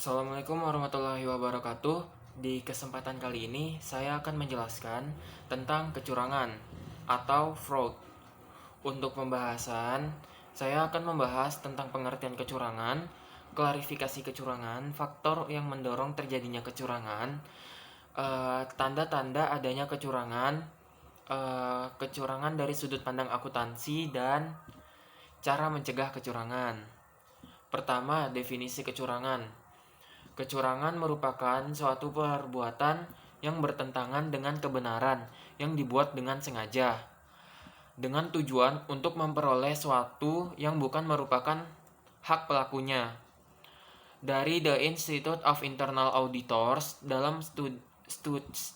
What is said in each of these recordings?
Assalamualaikum warahmatullahi wabarakatuh. Di kesempatan kali ini saya akan menjelaskan tentang kecurangan atau fraud. Untuk pembahasan, saya akan membahas tentang pengertian kecurangan, klarifikasi kecurangan, faktor yang mendorong terjadinya kecurangan, tanda-tanda adanya kecurangan, kecurangan dari sudut pandang akuntansi, dan cara mencegah kecurangan. Pertama, definisi kecurangan. Kecurangan merupakan suatu perbuatan yang bertentangan dengan kebenaran yang dibuat dengan sengaja, dengan tujuan untuk memperoleh suatu yang bukan merupakan hak pelakunya. Dari The Institute of Internal Auditors, dalam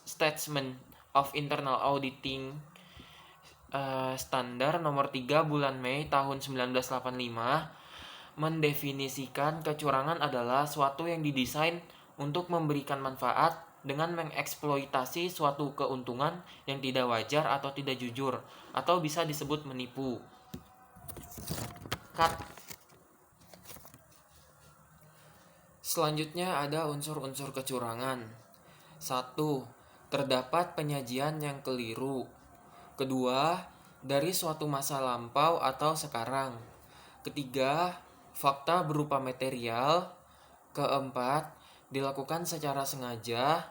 Statement of Internal Auditing Standar nomor 3 bulan Mei tahun 1985, mendefinisikan kecurangan adalah suatu yang didesain untuk memberikan manfaat dengan mengeksploitasi suatu keuntungan yang tidak wajar atau tidak jujur, atau bisa disebut menipu. Selanjutnya ada unsur-unsur kecurangan. 1. Terdapat penyajian yang keliru. Kedua, dari suatu masa lampau atau sekarang. Ketiga, fakta berupa material. Keempat, dilakukan secara sengaja.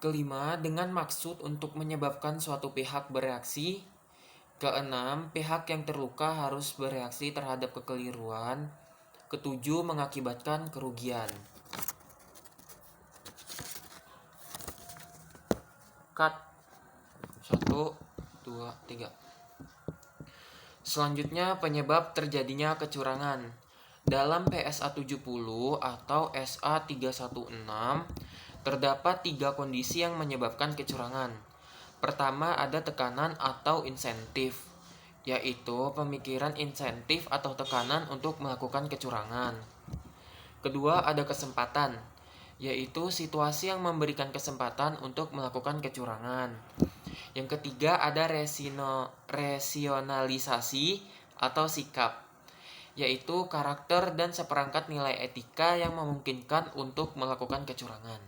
Kelima, dengan maksud untuk menyebabkan suatu pihak bereaksi. Keenam, pihak yang terluka harus bereaksi terhadap kekeliruan. Ketujuh, mengakibatkan kerugian. Cut. 1, 2, 3. Selanjutnya, penyebab terjadinya kecurangan. Dalam PSA 70 atau SA 316, terdapat 3 kondisi yang menyebabkan kecurangan. Pertama, ada tekanan atau insentif, yaitu pemikiran insentif atau tekanan untuk melakukan kecurangan. Kedua, ada kesempatan, yaitu situasi yang memberikan kesempatan untuk melakukan kecurangan. Yang ketiga, ada rasionalisasi atau sikap, yaitu karakter dan seperangkat nilai etika yang memungkinkan untuk melakukan kecurangan.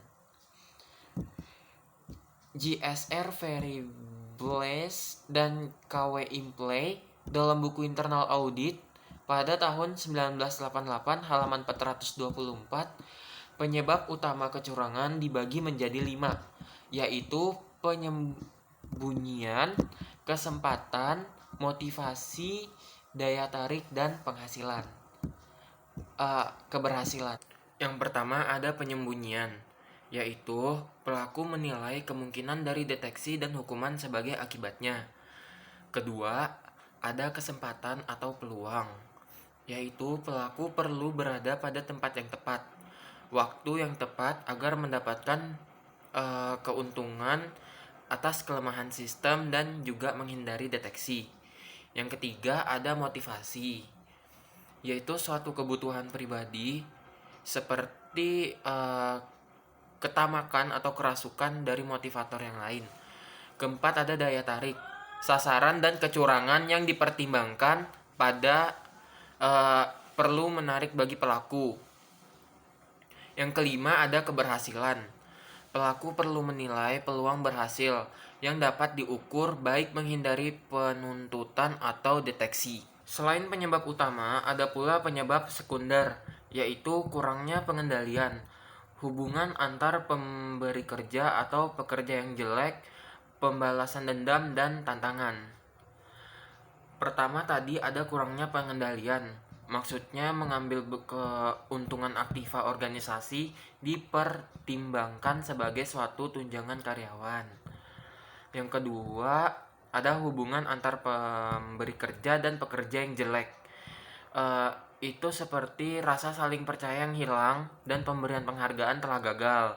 GSR Variables dan KW Implay dalam buku Internal Audit pada tahun 1988 halaman 424, penyebab utama kecurangan dibagi menjadi 5, yaitu penyembunyian, kesempatan, motivasi, daya tarik, dan keberhasilan. Yang pertama ada penyembunyian, yaitu pelaku menilai kemungkinan dari deteksi dan hukuman sebagai akibatnya. Kedua, ada kesempatan atau peluang, yaitu pelaku perlu berada pada tempat yang tepat, waktu yang tepat agar mendapatkan keuntungan atas kelemahan sistem dan juga menghindari deteksi. Yang ketiga, ada motivasi, yaitu suatu kebutuhan pribadi seperti ketamakan atau kerasukan dari motivator yang lain. Keempat, ada daya tarik, sasaran dan kecurangan yang dipertimbangkan pada perlu menarik bagi pelaku. Yang kelima, ada keberhasilan. Pelaku perlu menilai peluang berhasil yang dapat diukur baik menghindari penuntutan atau deteksi. Selain penyebab utama, ada pula penyebab sekunder, yaitu kurangnya pengendalian, hubungan antar pemberi kerja atau pekerja yang jelek, pembalasan dendam, dan tantangan. Pertama tadi ada kurangnya pengendalian, maksudnya mengambil keuntungan aktiva organisasi dipertimbangkan sebagai suatu tunjangan karyawan. Yang kedua, ada hubungan antar pemberi kerja dan pekerja yang jelek. Itu seperti rasa saling percaya yang hilang dan pemberian penghargaan telah gagal.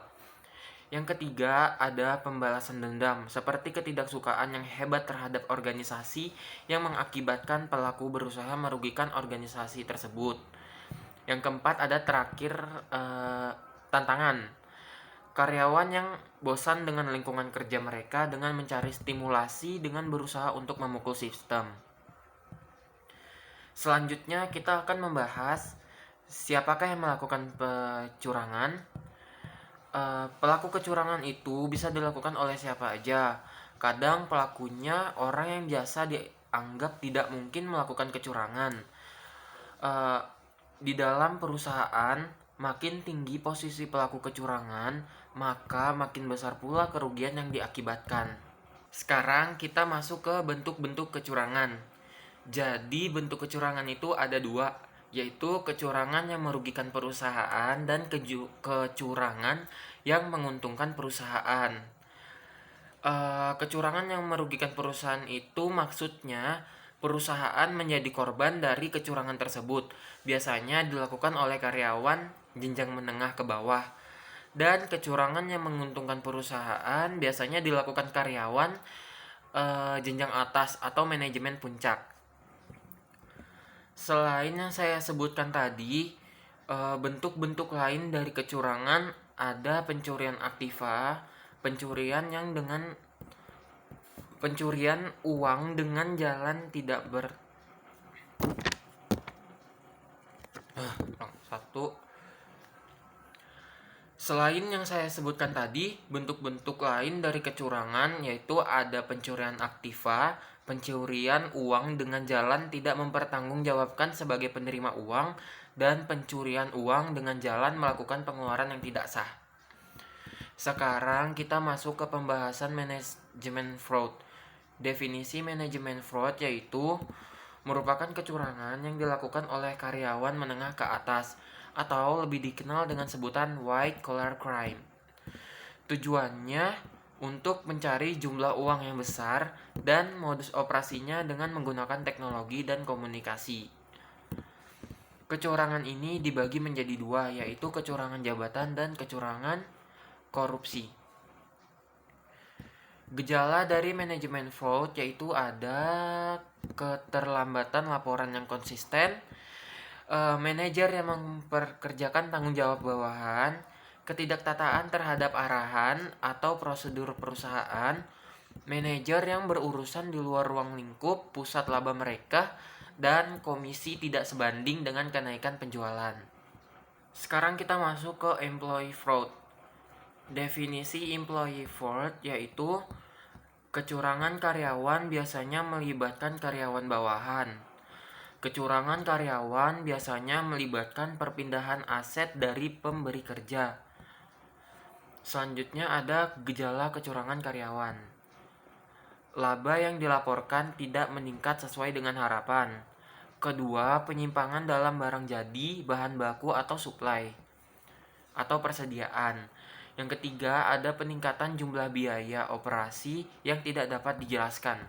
Yang ketiga, ada pembalasan dendam, seperti ketidaksukaan yang hebat terhadap organisasi yang mengakibatkan pelaku berusaha merugikan organisasi tersebut. Yang keempat, ada terakhir tantangan. Karyawan yang bosan dengan lingkungan kerja mereka dengan mencari stimulasi dengan berusaha untuk memukul sistem. Selanjutnya kita akan membahas Siapakah yang melakukan kecurangan? Pelaku kecurangan itu bisa dilakukan oleh siapa aja. Kadang pelakunya orang yang biasa dianggap tidak mungkin melakukan kecurangan. Eh, di dalam perusahaan, makin tinggi posisi pelaku kecurangan, maka makin besar pula kerugian yang diakibatkan. Sekarang kita masuk ke bentuk-bentuk kecurangan. Jadi bentuk kecurangan itu ada dua, yaitu kecurangan yang merugikan perusahaan dan kecurangan yang menguntungkan perusahaan. Kecurangan yang merugikan perusahaan itu maksudnya perusahaan menjadi korban dari kecurangan tersebut. Biasanya dilakukan oleh karyawan jenjang menengah ke bawah. Dan kecurangan yang menguntungkan perusahaan biasanya dilakukan karyawan jenjang atas atau manajemen puncak. Selain yang saya sebutkan tadi, bentuk-bentuk lain dari kecurangan ada pencurian aktiva, pencurian uang dengan jalan tidak satu. Selain yang saya sebutkan tadi, bentuk-bentuk lain dari kecurangan yaitu ada pencurian aktiva, pencurian uang dengan jalan tidak mempertanggungjawabkan sebagai penerima uang, dan pencurian uang dengan jalan melakukan pengeluaran yang tidak sah. Sekarang kita masuk ke pembahasan manajemen fraud. Definisi manajemen fraud yaitu merupakan kecurangan yang dilakukan oleh karyawan menengah ke atas atau lebih dikenal dengan sebutan white collar crime. Tujuannya untuk mencari jumlah uang yang besar dan modus operasinya dengan menggunakan teknologi dan komunikasi. Kecurangan ini dibagi menjadi dua, yaitu kecurangan jabatan dan kecurangan korupsi. Gejala dari manajemen fraud yaitu ada keterlambatan laporan yang konsisten, manajer yang memperkerjakan tanggung jawab bawahan, ketidaktataan terhadap arahan atau prosedur perusahaan, manajer yang berurusan di luar ruang lingkup pusat laba mereka, dan komisi tidak sebanding dengan kenaikan penjualan. Sekarang kita masuk ke employee fraud. Definisi employee fraud yaitu kecurangan karyawan biasanya melibatkan karyawan bawahan. Kecurangan karyawan biasanya melibatkan perpindahan aset dari pemberi kerja. Selanjutnya ada gejala kecurangan karyawan. Laba yang dilaporkan tidak meningkat sesuai dengan harapan. Kedua, penyimpangan dalam barang jadi, bahan baku atau suplai atau persediaan. Yang ketiga, ada peningkatan jumlah biaya operasi yang tidak dapat dijelaskan.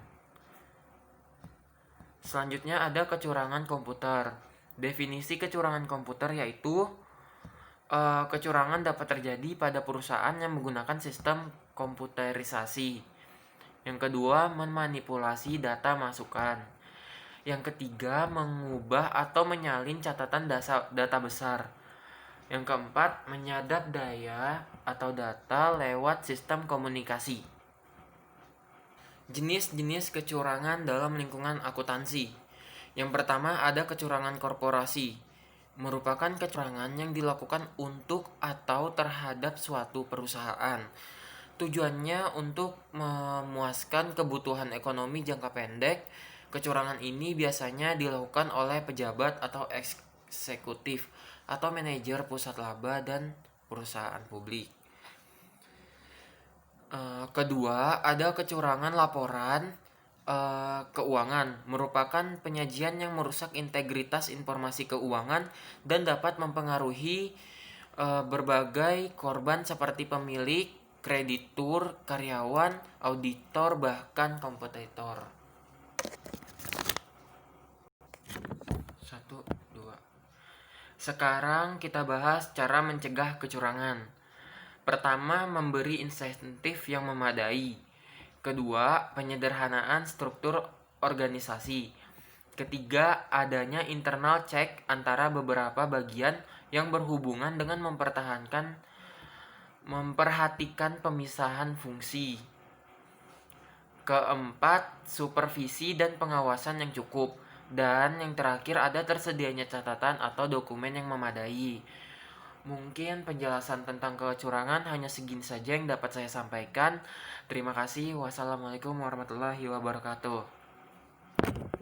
Selanjutnya ada kecurangan komputer. Definisi kecurangan komputer yaitu kecurangan dapat terjadi pada perusahaan yang menggunakan sistem komputerisasi. Yang kedua, memanipulasi data masukan. Yang ketiga, mengubah atau menyalin catatan data besar. Yang keempat, menyadap daya atau data lewat sistem komunikasi. Jenis-jenis kecurangan dalam lingkungan akuntansi. Yang pertama ada kecurangan korporasi. Merupakan kecurangan yang dilakukan untuk atau terhadap suatu perusahaan. Tujuannya untuk memuaskan kebutuhan ekonomi jangka pendek. Kecurangan ini biasanya dilakukan oleh pejabat atau eksekutif atau manajer pusat laba dan perusahaan publik. Kedua, ada kecurangan laporan keuangan. Merupakan penyajian yang merusak integritas informasi keuangan dan dapat mempengaruhi berbagai korban seperti pemilik, kreditur, karyawan, auditor, bahkan kompetitor. 1, 2. Sekarang kita bahas cara mencegah kecurangan. Pertama, memberi insentif yang memadai. Kedua, penyederhanaan struktur organisasi. Ketiga, adanya internal check antara beberapa bagian yang berhubungan dengan memperhatikan pemisahan fungsi. Keempat, supervisi dan pengawasan yang cukup. Dan yang terakhir ada tersedianya catatan atau dokumen yang memadai. Mungkin penjelasan tentang kecurangan hanya segini saja yang dapat saya sampaikan. Terima kasih. Wassalamualaikum warahmatullahi wabarakatuh.